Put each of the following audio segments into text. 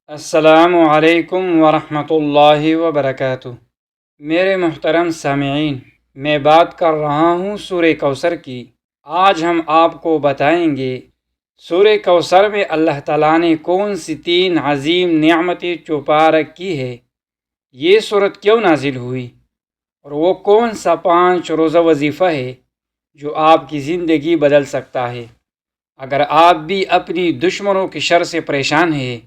السلام علیکم ورحمۃ اللہ وبرکاتہ۔ میرے محترم سامعین، میں بات کر رہا ہوں سورہ کوثر کی۔ آج ہم آپ کو بتائیں گے سورہ کوثر میں اللہ تعالیٰ نے کون سی 3 عظیم نعمتیں چھپا رکھی ہے، یہ سورت کیوں نازل ہوئی، اور وہ کون سا 5 روزہ وظیفہ ہے جو آپ کی زندگی بدل سکتا ہے۔ اگر آپ بھی اپنی دشمنوں کی شر سے پریشان ہیں،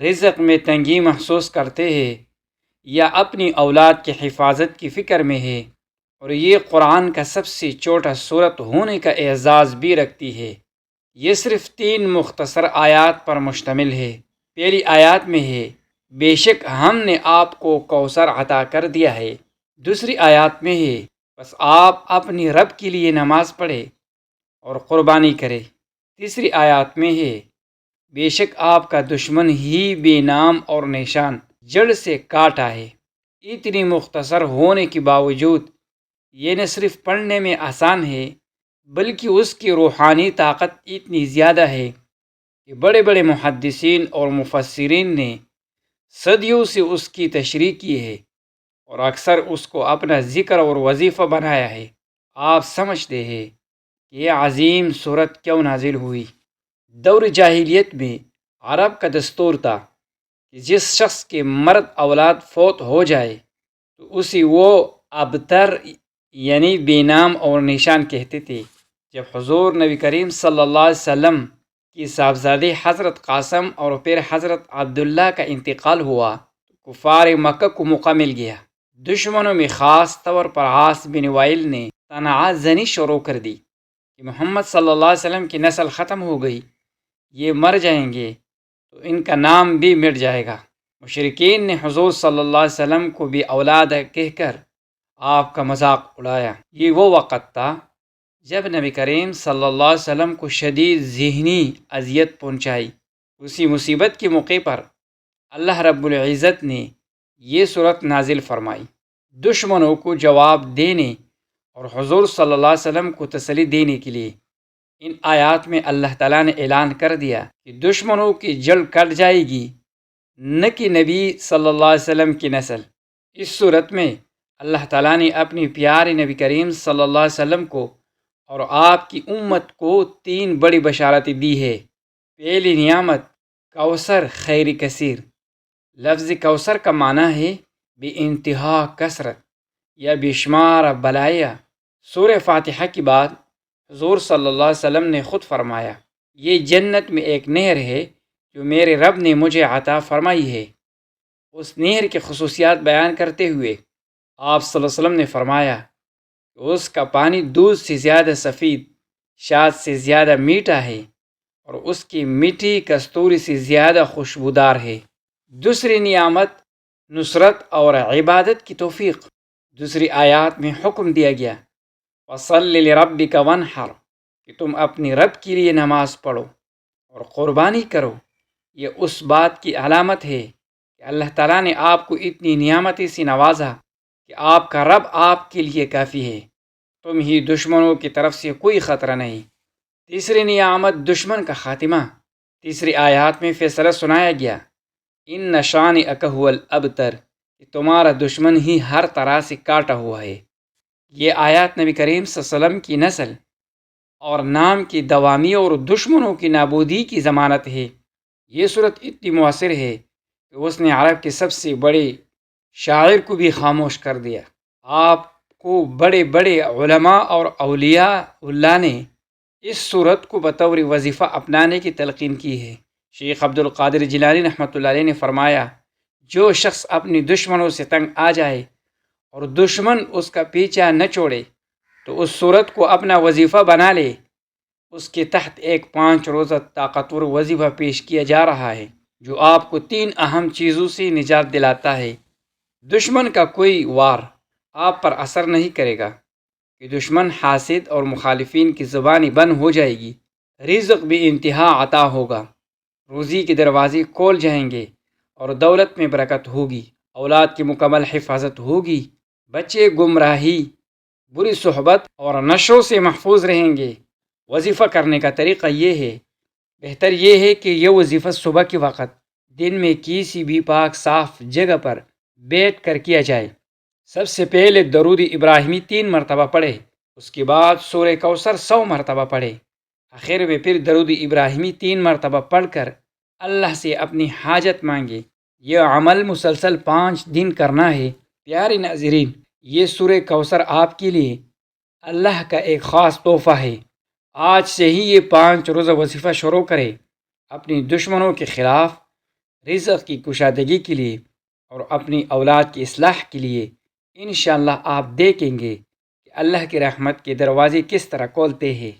رزق میں تنگی محسوس کرتے ہیں، یا اپنی اولاد کی حفاظت کی فکر میں ہے، اور یہ قرآن کا سب سے چھوٹا سورت ہونے کا اعزاز بھی رکھتی ہے۔ یہ صرف 3 مختصر آیات پر مشتمل ہے۔ پہلی آیات میں ہے، بے شک ہم نے آپ کو کوثر عطا کر دیا ہے۔ دوسری آیات میں ہے، بس آپ اپنی رب کے لیے نماز پڑھیں اور قربانی کریں۔ تیسری آیات میں ہے، بے شک آپ کا دشمن ہی بے نام اور نشان جڑ سے کاٹا ہے۔ اتنی مختصر ہونے کے باوجود یہ نہ صرف پڑھنے میں آسان ہے، بلکہ اس کی روحانی طاقت اتنی زیادہ ہے کہ بڑے بڑے محدثین اور مفسرین نے صدیوں سے اس کی تشریح کی ہے، اور اکثر اس کو اپنا ذکر اور وظیفہ بنایا ہے۔ آپ سمجھتے ہیں کہ یہ عظیم سورت کیوں نازل ہوئی؟ دور جاہلیت میں عرب کا دستور تھا کہ جس شخص کے مرد اولاد فوت ہو جائے تو اسے وہ ابتر یعنی بے نام اور نشان کہتے تھے۔ جب حضور نبی کریم صلی اللہ علیہ وسلم کی صاحبزادے حضرت قاسم اور پھر حضرت عبداللہ کا انتقال ہوا تو کفار مکہ کو موقع مل گیا۔ دشمنوں میں خاص طور پر عاص بن وائل نے تنازع زنی شروع کر دی کہ محمد صلی اللہ علیہ وسلم کی نسل ختم ہو گئی، یہ مر جائیں گے تو ان کا نام بھی مٹ جائے گا۔ مشرکین نے حضور صلی اللہ علیہ وسلم کو بھی اولاد کہہ کر آپ کا مذاق اڑایا۔ یہ وہ وقت تھا جب نبی کریم صلی اللہ علیہ وسلم کو شدید ذہنی اذیت پہنچائی۔ اسی مصیبت کے موقع پر اللہ رب العزت نے یہ سورت نازل فرمائی، دشمنوں کو جواب دینے اور حضور صلی اللہ علیہ وسلم کو تسلی دینے کے لیے۔ ان آیات میں اللہ تعالیٰ نے اعلان کر دیا کہ دشمنوں کی جڑ کٹ جائے گی، نہ کہ نبی صلی اللہ علیہ وسلم کی نسل۔ اس صورت میں اللہ تعالیٰ نے اپنی پیارے نبی کریم صلی اللہ علیہ وسلم کو اور آپ کی امت کو 3 بڑی بشارتیں دی ہے۔ پہلی نعمت کوثر خیر کثیر۔ لفظ کوثر کا معنی ہے بے انتہا کثرت یا بے شمار بلائیہ۔ سورہ فاتحہ کے بعد حضور صلی اللہ علیہ وسلم نے خود فرمایا، یہ جنت میں ایک نہر ہے جو میرے رب نے مجھے عطا فرمائی ہے۔ اس نہر کی خصوصیات بیان کرتے ہوئے آپ صلی اللہ علیہ وسلم نے فرمایا کہ اس کا پانی دودھ سے زیادہ سفید، شاد سے زیادہ میٹھا ہے، اور اس کی میٹھی کستوری سے زیادہ خوشبودار ہے۔ دوسری نعمت نصرت اور عبادت کی توفیق۔ دوسری آیات میں حکم دیا گیا، وَصَلِّ لِرَبِّكَ وَانْحَرْ، کہ تم اپنی رب کے لیے نماز پڑھو اور قربانی کرو۔ یہ اس بات کی علامت ہے کہ اللہ تعالیٰ نے آپ کو اتنی نعمتیں سے نوازا کہ آپ کا رب آپ کے لیے کافی ہے، تم ہی دشمنوں کی طرف سے کوئی خطرہ نہیں۔ تیسری نعمت دشمن کا خاتمہ۔ تیسری آیات میں فیصلہ سنایا گیا، اِنَّ شَانِئَکَ هُوَ الْأَبْتَرُ، کہ تمہارا دشمن ہی ہر طرح سے کاٹا ہوا ہے۔ یہ آیات نبی کریم صلی اللہ علیہ وسلم کی نسل اور نام کی دوامی اور دشمنوں کی نابودی کی ضمانت ہے۔ یہ صورت اتنی مؤثر ہے کہ اس نے عرب کے سب سے بڑے شاعر کو بھی خاموش کر دیا۔ آپ کو بڑے بڑے علماء اور اولیاء اللہ نے اس صورت کو بطور وظیفہ اپنانے کی تلقین کی ہے۔ شیخ عبد القادر جیلانی رحمۃ اللہ علیہ نے فرمایا، جو شخص اپنی دشمنوں سے تنگ آ جائے اور دشمن اس کا پیچھا نہ چھوڑے تو اس صورت کو اپنا وظیفہ بنا لے۔ اس کے تحت ایک 5 روزہ طاقتور وظیفہ پیش کیا جا رہا ہے جو آپ کو 3 اہم چیزوں سے نجات دلاتا ہے۔ دشمن کا کوئی وار آپ پر اثر نہیں کرے گا کہ دشمن حاسد اور مخالفین کی زبانی بند ہو جائے گی، رزق بھی انتہا عطا ہوگا، روزی کے دروازے کھول جائیں گے اور دولت میں برکت ہوگی، اولاد کی مکمل حفاظت ہوگی، بچے گمراہی، بری صحبت اور نشوں سے محفوظ رہیں گے۔ وظیفہ کرنے کا طریقہ یہ ہے، بہتر یہ ہے کہ یہ وظیفہ صبح کے وقت دن میں کسی بھی پاک صاف جگہ پر بیٹھ کر کیا جائے۔ سب سے پہلے درود ابراہیمی 3 مرتبہ پڑھے، اس کے بعد سورہ کوثر 100 مرتبہ پڑھے، آخر میں پھر درود ابراہیمی 3 مرتبہ پڑھ کر اللہ سے اپنی حاجت مانگے۔ یہ عمل مسلسل 5 دن کرنا ہے۔ پیارے ناظرین، یہ سورہ کوثر آپ کے لیے اللہ کا ایک خاص تحفہ ہے۔ آج سے ہی یہ 5 روزہ وظیفہ شروع کرے، اپنی دشمنوں کے خلاف رزق کی کشادگی کے لیے اور اپنی اولاد کی اصلاح کے لیے۔ انشاءاللہ آپ دیکھیں گے کہ اللہ کی رحمت کے دروازے کس طرح کھولتے ہیں۔